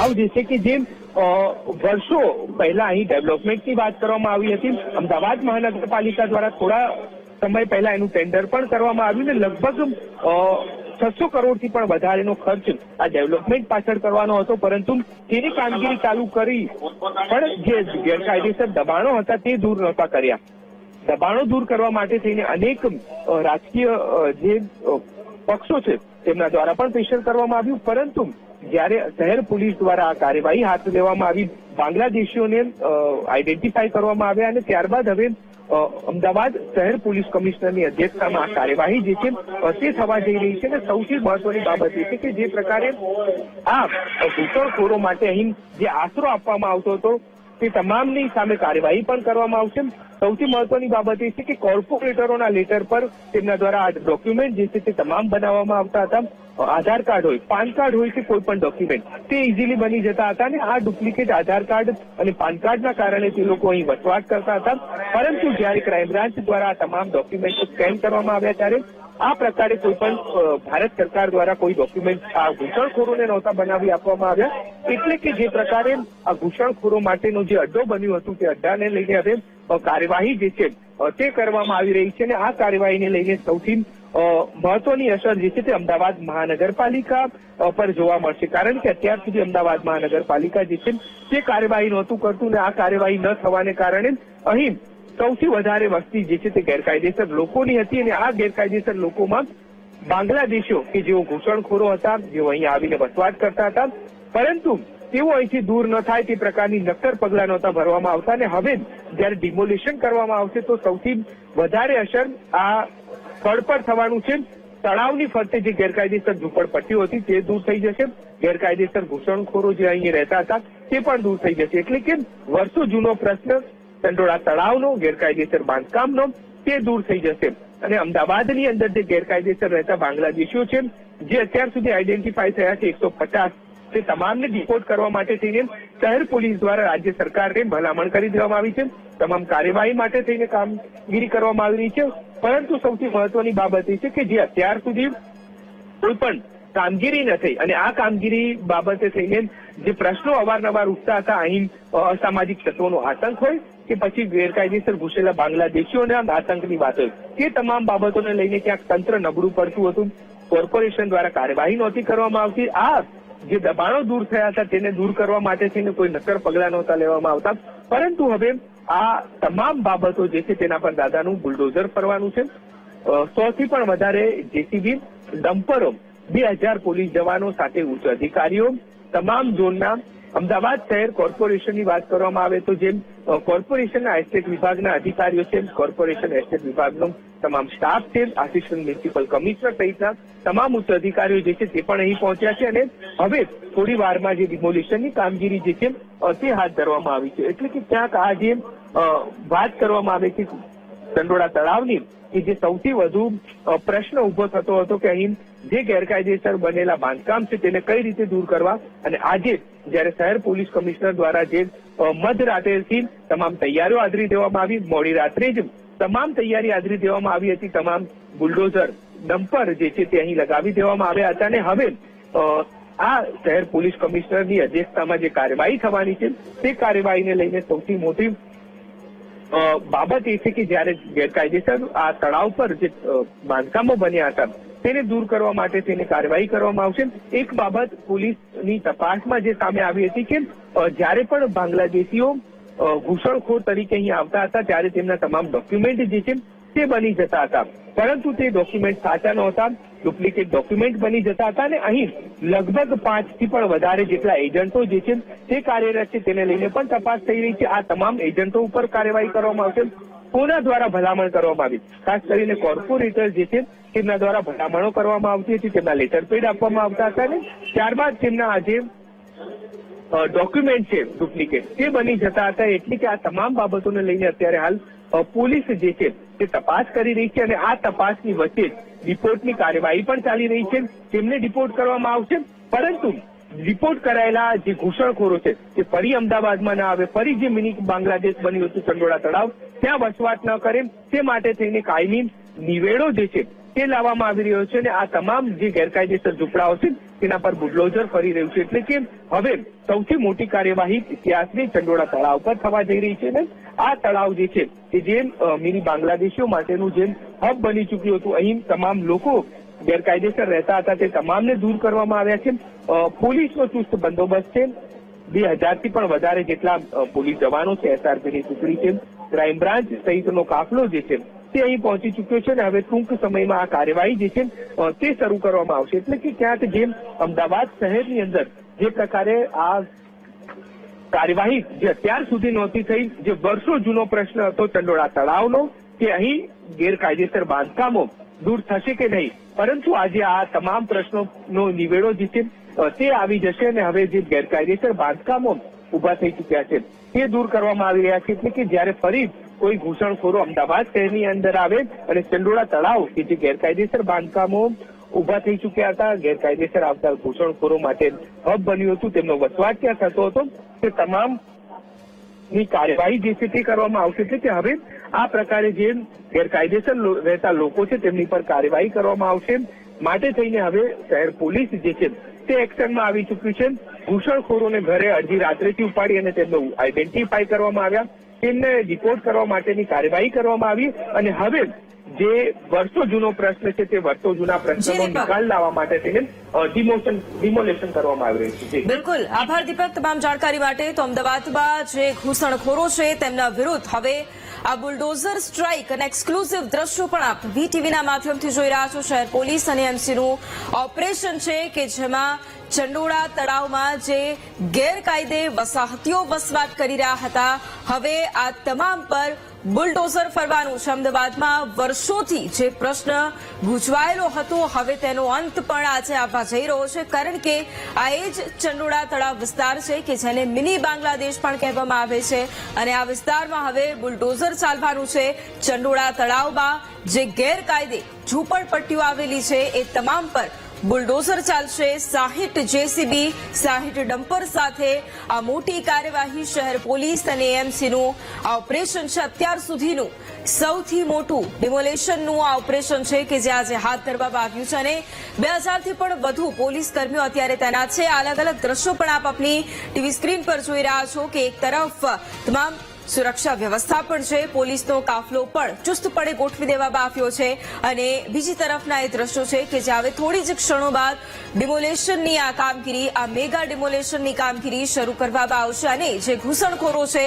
તળાવ જે છે કે જે વર્ષો પહેલા અહીં ડેવલપમેન્ટની વાત કરવામાં આવી હતી. અમદાવાદ મહાનગરપાલિકા દ્વારા થોડા સમય પહેલા એનું ટેન્ડર પણ કરવામાં આવ્યું ને લગભગ 600 કરોડથી પણ વધારેનો ખર્ચ આ ડેવલપમેન્ટ પાછળ કરવાનો હતો, પરંતુ તેની કામગીરી ચાલુ કરી પણ જે ગેરકાયદેસર દબાણો હતા તે દૂર નહોતા કર્યા. દબાણો દૂર કરવા માટે થઈને અનેક રાજકીય જે પક્ષો છે તેમના દ્વારા પણ પ્રેશર કરવામાં આવ્યું, પરંતુ જ્યારે શહેર પોલીસ દ્વારા આ કાર્યવાહી હાથ લેવામાં આવી, બાંગ્લાદેશીઓને આઈડેન્ટિફાઈ કરવામાં આવ્યા અને ત્યારબાદ હવે અમદાવાદ શહેર પોલીસ કમિશનરની અધ્યક્ષતામાં આ કાર્યવાહી જે છે તે થવા જઈ રહી છે. અને સૌથી મહત્વની બાબત એ છે કે જે પ્રકારે આ ઘૂસણખોરો માટે અહીં જે આશરો આપવામાં આવતો હતો તે તમામની સામે કાર્યવાહી પણ કરવામાં આવશે. સૌથી મહત્વની બાબત એ છે કે કોર્પોરેટરોના લેટર પર તેમના દ્વારા આ ડોક્યુમેન્ટ જે છે તે તમામ બનાવવામાં આવતા હતા. આધાર કાર્ડ હોય, પાન કાર્ડ હોય કે કોઈ પણ ડોક્યુમેન્ટ તે ઇઝીલી બની જતા હતા અને આ ડુપ્લિકેટ આધાર કાર્ડ અને પાન કાર્ડના કારણે તે લોકો અહીં વસવાટ કરતા હતા. પરંતુ જ્યારે ક્રાઇમ બ્રાન્ચ દ્વારા આ તમામ ડોક્યુમેન્ટ સ્કેન કરવામાં આવ્યા ત્યારે આ પ્રકારે કોઈ પણ ભારત સરકાર દ્વારા કોઈ ડોક્યુમેન્ટ આ ઘૂસણખોરોને નહોતા બનાવી આપવામાં આવ્યા. એટલે કે જે પ્રકારે આ ઘૂસણખોરો માટેનો જે અડ્ડો બન્યું હતું તે અડ્ડાને લઈને હવે કાર્યવાહી જે છે તે કરવામાં આવી રહી છે. અને આ કાર્યવાહીને લઈને સૌથી મહત્વની અસર જે છે તે અમદાવાદ મહાનગરપાલિકા પર જોવા મળશે, કારણ કે અત્યાર સુધી અમદાવાદ મહાનગરપાલિકા જે છે તે કાર્યવાહી નહોતું કરતું અને આ કાર્યવાહી ન થવાને કારણે અહીં સૌથી વધારે વસ્તી જે છે તે ગેરકાયદેસર લોકોની હતી. અને આ ગેરકાયદેસર લોકોમાં બાંગ્લાદેશીઓ કે જેઓ ઘૂસણખોરો હતા, જેઓ અહીં આવીને વસવાટ કરતા હતા, પરંતુ તેઓ અહીંથી દૂર ન થાય તે પ્રકારની નક્કર પગલાં નહોતા ભરવામાં આવતા. અને હવે જયારે ડિમોલિશન કરવામાં આવશે તો સૌથી વધારે અસર આ સ્થળ પર થવાનું છે. તળાવની ફરતે જે ગેરકાયદેસર ઝૂંપડપટ્ટીઓ હતી તે દૂર થઈ જશે, ગેરકાયદેસર ઘૂસણખોરો જે અહીં રહેતા હતા તે પણ દૂર થઈ જશે. એટલે કે વર્ષો જૂનો પ્રશ્ન ચંડોળા તળાવનો, ગેરકાયદેસર બાંધકામનો તે દૂર થઈ જશે. અને અમદાવાદની અંદર જે ગેરકાયદેસર રહેતા બાંગ્લાદેશીઓ છે જે અત્યાર સુધી આઈડેન્ટિફાઈ થયા છે 150, તે તમામને ડિપોર્ટ કરવા માટે થઈને શહેર પોલીસ દ્વારા રાજ્ય સરકારને ભલામણ કરી દેવામાં આવી છે. તમામ કાર્યવાહી માટે થઈને કામગીરી કરવામાં આવી રહી છે. પરંતુ સૌથી મહત્વની બાબત એ છે કે જે અત્યાર સુધી કોઈ પણ કામગીરી ન થઈ અને આ કામગીરી બાબતે થઈને જે પ્રશ્નો અવારનવાર ઉઠતા હતા, અહીં અસામાજિક તત્વોનો આતંક હોય કે પછી ગેરકાયદેસર ઘૂસેલા બાંગ્લાદેશીઓના આતંકની વાત હોય, તે તમામ બાબતોને લઈને ક્યાંક તંત્ર નબળું પડતું હતું. કોર્પોરેશન દ્વારા કાર્યવાહી નહોતી કરવામાં આવતી. આ જે દબાણો દૂર થયા હતા તેને દૂર કરવા માટે થઈને કોઈ નક્કર પગલાં નહોતા લેવામાં આવતા. પરંતુ હવે આ તમામ બાબતો જે છે તેના પર દાદાનું બુલડોઝર ફરવાનું છે. 100થી પણ વધારે જેસીબી, ડમ્પરો, 2000 પોલીસ જવાનો સાથે ઉચ્ચ અધિકારીઓ, તમામ ઝોનના અમદાવાદ શહેર કોર્પોરેશનની વાત કરવામાં આવે તો જેમ કોર્પોરેશનના એસ્ટેટ વિભાગના અધિકારીઓ છે, કોર્પોરેશન એસ્ટેટ વિભાગનો તમામ સ્ટાફ છે, આસિસ્ટન્ટ મ્યુનિસિપલ કમિશનર સહિતના તમામ ઉચ્ચ અધિકારીઓ જે છે તે પણ અહીં પહોંચ્યા છે. અને હવે થોડી વારમાં જે ડિમોલિશનની કામગીરી જે છે તે હાથ ધરવામાં આવી છે. એટલે કે ક્યાંક આ જે વાત કરવામાં આવે છે ચંડોળા તળાવની, કે જે સૌથી વધુ પ્રશ્ન ઉભો થતો હતો કે અહીં જે ગેરકાયદેસર બનેલા બાંધકામ છે તેને કઈ રીતે દૂર કરવા, અને આજે જયારે શહેર પોલીસ કમિશનર દ્વારા જે મધરાત્રેથી તમામ તૈયારીઓ આદરી દેવામાં આવી, મોડી રાત્રે જ તમામ તૈયારી આદરી દેવામાં આવી હતી, તમામ બુલડોઝર, ડમ્પર જે છે તે અહીં લગાવી દેવામાં આવ્યા હતા. અને હવે આ શહેર પોલીસ કમિશનરની અધ્યક્ષતામાં જે કાર્યવાહી થવાની છે તે કાર્યવાહીને લઈને સૌથી મોટી બાબત એ છે કે જયારે ગેરકાયદેસર આ તળાવ પર જે બાંધકામો બન્યા હતા તેને દૂર કરવા માટે તેને કાર્યવાહી કરવામાં આવશે. એક બાબત પોલીસની તપાસમાં જે સામે આવી હતી કે જયારે પણ બાંગ્લાદેશીઓ ઘૂસણખોર તરીકે અહીં આવતા હતા ત્યારે તેમના તમામ ડોક્યુમેન્ટ જે છે તે બની જતા હતા, પરંતુ તે ડોક્યુમેન્ટ સાચા નહોતા, ડુપ્લિકેટ ડોક્યુમેન્ટ બની જતા હતા. અને અહીં લગભગ 5થી પણ વધારે જેટલા એજન્ટો જે છે તે કાર્યરત છે, તેને લઈને પણ તપાસ થઈ રહી છે. આ તમામ એજન્ટો ઉપર કાર્યવાહી કરવામાં આવશે. કોના દ્વારા ભલામણ કરવામાં આવી, ખાસ કરીને કોર્પોરેટર જે છે તેમના દ્વારા ભલામણો કરવામાં આવતી હતી, તેમના લેટર પેડ આપવામાં આવતા હતા અને ત્યારબાદ તેમના આજે ડોક્યુમેન્ટ છે ડુપ્લિકેટ તે બની જતા હતા. એટલે કે આ તમામ બાબતોને લઈને અત્યારે હાલ પોલીસ જે છે તે તપાસ કરી રહી છે. અને આ તપાસની વચ્ચે રિપોર્ટની કાર્યવાહી પણ ચાલી રહી છે. તેમને ડિપોર્ટ કરવામાં આવશે, પરંતુ રિપોર્ટ કરાયેલા જે ઘૂસણખોરો છે તે ફરી અમદાવાદમાં ના આવે, ફરી જે મિની બાંગ્લાદેશ બન્યું હતું ચંડોળા તળાવ ત્યાં વસવાટ ન કરે તે માટે થઈને કાયમી નિવેડો જે છે તે લાવવામાં આવી રહ્યો છે અને આ તમામ જે ગેરકાયદેસર ઝૂંપડાઓ છે તેના પર બુલડોઝર ફરી રહ્યું છે. એટલે કે હવે સૌથી મોટી કાર્યવાહી ઇતિહાસની ચંડોળા તળાવ પર થવા જઈ રહી છે. ને આ તળાવ જે છે કે જે મિની બાંગ્લાદેશીઓ માટેનું જે હબ બની ચૂક્યું હતું, અહીં તમામ લોકો ગેરકાયદેસર રહેતા હતા તે તમામને દૂર કરવામાં આવ્યા છે. પોલીસનો ચુસ્ત બંદોબસ્ત છે. 2000 થી પણ વધારે જેટલા પોલીસ જવાનો છે, એસઆરપીની ટુકડી છે, ક્રાઇમ બ્રાન્ચ સહિતનો કાફલો જે છે તે અહીં પહોંચી ચૂક્યો છે. અને હવે ટૂંક સમયમાં આ કાર્યવાહી જે છે તે શરૂ કરવામાં આવશે. એટલે કે ક્યાંક જે અમદાવાદ શહેરની અંદર જે પ્રકારે આ કાર્યવાહી જે અત્યાર સુધી નહોતી થઈ, જે વર્ષો જૂનો પ્રશ્ન હતો ચંડોળા તળાવનો કે અહીં ગેરકાયદેસર બાંધકામો દૂર થશે કે નહીં, પરંતુ આજે આ તમામ પ્રશ્નોનો નિવેડો જે છે તે આવી જશે અને હવે જે ગેરકાયદેસર બાંધકામો ઉભા થઈ ચૂક્યા છે તે દૂર કરવામાં આવી રહ્યા છે. એટલે કે જ્યારે ફરી કોઈ ઘૂસણખોરો અમદાવાદ શહેરની અંદર આવે અને ચંડોળા તળાવ કે જે ગેરકાયદેસર બાંધકામો ઉભા થઈ ચૂક્યા હતા, ગેરકાયદેસર આવતા ઘૂસણખોરો માટે હબ બન્યું હતું, તેમનો વસવાટ ત્યાં થતો હતો, તે તમામ ની કાર્યવાહી જે છે તે કરવામાં આવશે. એટલે કે હવે આ પ્રકારે જે ગેરકાયદેસર રહેતા લોકો છે તેમની પર કાર્યવાહી કરવામાં આવશે. માટે થઈને હવે શહેર પોલીસ જે છે તે એક્શનમાં આવી ચૂક્યું છે. ઘૂસણખોરોને ઘરે અડધી રાત્રેથી ઉપાડી અને તેમને આઈડેન્ટિફાઈ કરવામાં આવ્યા, તેમને ડિપોર્ટ કરવા માટેની કાર્યવાહી કરવામાં આવી અને હવે જે વર્ષો જૂનો પ્રશ્ન છે તે વર્ષો જૂના પ્રશ્નનો નિકાલ લાવવા માટે તેને ડિમોલેશન કરવામાં આવી રહ્યું છે. બિલકુલ આભાર દીપક તમામ જાણકારી માટે. તો અમદાવાદમાં જે ઘૂસણખોરો છે તેમના વિરુદ્ધ હવે આ બુલડોઝર સ્ટ્રાઇક અને એક્સક્લુઝિવ દ્રશ્યો પણ આપ વીટીવીના માધ્યમથી જોઈ રહ્યા છો. શહેર પોલીસ અને એમસીનું ઓપરેશન છે કે જેમાં ચંડોળા તળાવમાં જે ગેરકાયદે વસાહતીઓ વસવાટ કરી રહ્યા હતા, હવે આ તમામ પર બુલડોઝર ફરવાનું છે. અમદાવાદમાં વર્ષોથી જે પ્રશ્ન ગૂંચવાયેલો હતો હવે તેનો અંત પણ આજે આવવા જઈ રહ્યો છે, કારણ કે આ એ જ ચંડોળા તળાવ વિસ્તાર છે કે જેને મિની બાંગ્લાદેશ પણ કહેવામાં આવે છે અને આ વિસ્તારમાં હવે બુલડોઝર ચાલવાનું છે. ચંડોળા તળાવમાં જે ગેરકાયદે ઝૂંપડપટ્ટીઓ આવેલી છે એ તમામ પર બુલડોઝર ચાલશે. 60 જેસીબી 60 ડમ્પર સાથે આ મોટી કાર્યવાહી શહેર પોલીસ અને એએમસીનું આ ઓપરેશન છે. અત્યાર સુધીનું સૌથી મોટું ડિમોલેશનનું આ ઓપરેશન છે કે જે આજે હાથ ધરવામાં આવ્યું છે અને 2000 થી પણ વધુ પોલીસ કર્મીઓ અત્યારે તૈનાત છે. અલગ અલગ દ્રશ્યો પણ આપ આપની ટીવી સ્ક્રીન પર જોઈ રહ્યા છો કે એક તરફ તમામ સુરક્ષા વ્યવસ્થા પણ છે, પોલીસનો કાફલો પણ ચુસ્તપણે ગોઠવી દેવામાં આવ્યો છે અને બીજી તરફના એ દ્રશ્યો છે કે જે હવે થોડી જ ક્ષણો બાદ ડિમોલેશનની આ કામગીરી, આ મેગા ડિમોલેશનની કામગીરી શરૂ કરવામાં આવશે અને જે ઘૂસણખોરો છે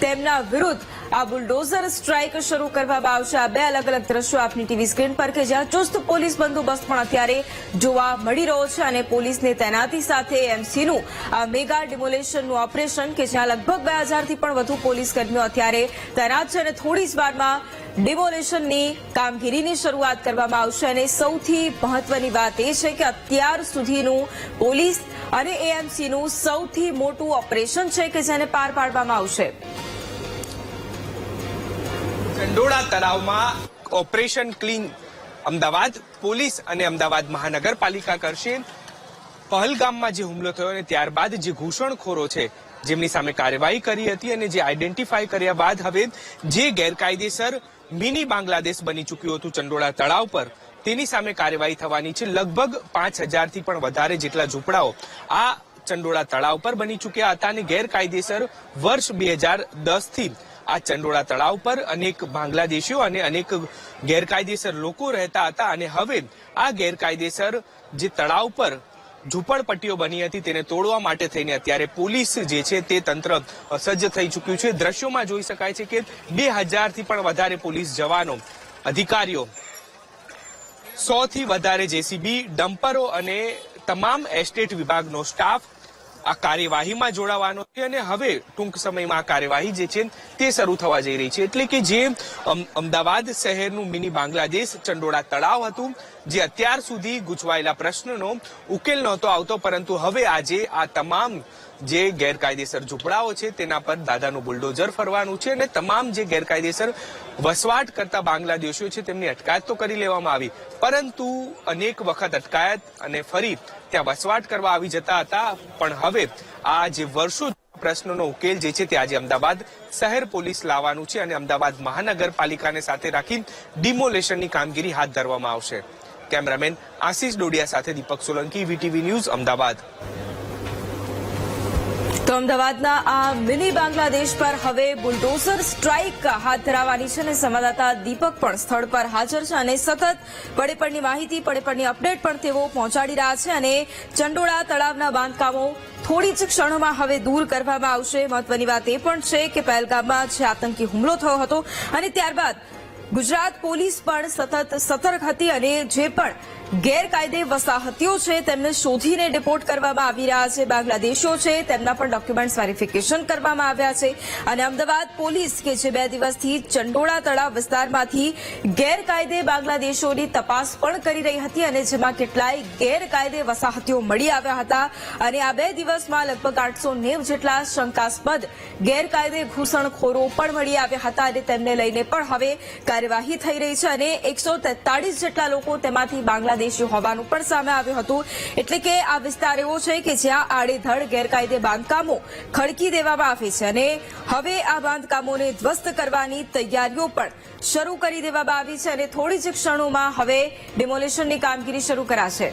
તેમના વિરુદ્ધ આ બુલડોઝર સ્ટ્રાઇક શરૂ કરવામાં આવશે. આ બે અલગ અલગ દ્રશ્યો આપની ટીવી સ્ક્રીન પર કે જ્યાં ચુસ્ત પોલીસ બંદોબસ્ત પણ અત્યારે જોવા મળી રહ્યો છે અને પોલીસની તૈનાતી સાથે એમસીનું આ મેગા ડિમોલેશનનું ઓપરેશન કે જ્યાં લગભગ 2000 થી પણ વધુ પોલીસ કર્મીઓ અત્યારે તૈનાત છે અને થોડી જ વારમાં ડિમોલેશનની કામગીરીની શરૂઆત કરવામાં આવશે. અને સૌથી મહત્વની વાત એ છે કે અત્યાર સુધીનું પોલીસ અને એએમસીનું સૌથી મોટું ઓપરેશન છે કે જેને પાર પાડવામાં આવશે. ચંડોળા તળાવમાં ઓપરેશન ક્લીન અમદાવાદ પોલીસ અને અમદાવાદ મહાનગરપાલિકા કરશે. પહલગામમાં જે હુમલો થયો અને ત્યારબાદ જે ઘૂસણખોરો છે જેમની સામે કાર્યવાહી કરી હતી અને જે આઈડેન્ટિફાઈ કર્યા બાદ હવે જે ગેરકાયદેસર મિની બાંગ્લાદેશ બની ચૂક્યું હતું ચંડોળા તળાવ પર, તેની સામે કાર્યવાહી થવાની છે. લગભગ 5000 થી પણ વધારે જેટલા ઝૂંપડાઓ આ ચંડોળા તળાવ પર બની ચૂક્યા હતા અને ગેરકાયદેસર વર્ષ 2010 થી આ ચંડોળા તળાવ પર અનેક બાંગ્લાદેશીઓ અને અનેક ગેરકાયદેસર લોકો રહેતા હતા અને હવે આ ગેરકાયદેસર જે તળાવ પર ઝૂંપડપટ્ટીઓ બની હતી તેને તોડવા માટે થઈને અત્યારે પોલીસ જે છે તે તંત્ર સજ્જ થઈ ચૂક્યું છે. દ્રશ્યોમાં જોઈ શકાય છે કે 2000 થી પણ વધારે પોલીસ જવાનો, અધિકારીઓ, 100 થી વધારે જેસીબી, ડમ્પરો અને તમામ એસ્ટેટ વિભાગનો સ્ટાફ આ કાર્યવાહીમાં જોડાવાનો છે અને હવે ટૂંક સમયમાં આ કાર્યવાહી જે છે તે શરૂ થવા જઈ રહી છે. એટલે કે જે અમદાવાદ શહેરનું મિની બાંગ્લાદેશ ચંડોળા તળાવ હતું, જે અત્યાર સુધી ગૂંચવાયેલા પ્રશ્નનો ઉકેલ નહોતો આવતો, પરંતુ હવે આજે આ તમામ જે ગેરકાયદેસર ઝૂંપડાઓ છે તેના પર દાદાનું બુલડોઝર ફરવાનું છે અને તમામ જે ગેરકાયદેસર વસવાટ કરતા બાંગ્લાદેશીઓ છે તેમની અટકાયત તો કરી લેવામાં આવી, પરંતુ અનેક વખત અટકાયત અને ફરી ત્યાં વસવાટ કરવા આવી જતા હતા. પણ હવે આ જે વર્ષો પ્રશ્નનો ઉકેલ જે છે તે આજે અમદાવાદ શહેર પોલીસ લાવવાનું છે અને અમદાવાદ મહાનગરપાલિકાને સાથે રાખી ડિમોલેશનની કામગીરી હાથ ધરવામાં આવશે. કેમેરામેન આશીષ ડોડિયા સાથે દીપક સોલંકી, વીટીવી ન્યૂઝ, અમદાવાદ. તો અમદાવાદના આ મિની બાંગ્લાદેશ પર હવે બુલડોઝર સ્ટ્રાઇક હાથ ધરાવવાની છે અને સંવાદદાતા દીપક પણ સ્થળ પર હાજર છે અને સતત પડેપડની માહિતી, પડેપડની અપડેટ પણ તેઓ પહોંચાડી રહ્યા છે અને ચંડોળા તળાવના બાંધકામો થોડી જ ક્ષણોમાં હવે દૂર કરવામાં આવશે. મહત્વની વાત એ પણ છે કે પહેલગામમાં જે આતંકી હુમલો થયો હતો અને ત્યારબાદ ગુજરાત પોલીસ પણ સતત સતર્ક હતી અને જે પણ ગેરકાયદે વસાહતીઓ છે તેમને શોધીને ડિપોર્ટ કરવામાં આવી રહ્યા છે. બાંગ્લાદેશીઓ છે તેમના પણ ડોક્યુમેન્ટ્સ વેરિફિકેશન કરવામાં આવ્યા છે અને અમદાવાદ પોલીસ કે જે 2 દિવસથી ચંડોળા તળાવ વિસ્તારમાંથી ગેરકાયદે બાંગ્લાદેશીઓની તપાસ પણ કરી રહી હતી અને જેમાં કેટલાય ગેરકાયદે વસાહતીઓ મળી આવ્યા હતા અને આ 2 દિવસમાં લગભગ 890 જેટલા શંકાસ્પદ ગેરકાયદે ઘૂસણખોરો પણ મળી આવ્યા હતા અને તેમને લઈને પણ હવે કાર્યવાહી થઈ રહી છે અને 143 જેટલા લોકો તેમાંથી બાંગ્લાદેશી હોવાનું પણ સામે આવ્યું હતું. એટલે કે આ વિસ્તાર એવો છે કે જ્યાં આડેધડ ગેરકાયદે બાંધકામો ખડકી દેવામાં આવે છે અને હવે આ બાંધકામોને ધ્વસ્ત કરવાની તૈયારીઓ પણ શરૂ કરી દેવામાં આવી છે અને થોડી જ ક્ષણોમાં હવે ડિમોલેશનની કામગીરી શરૂ કરાશે.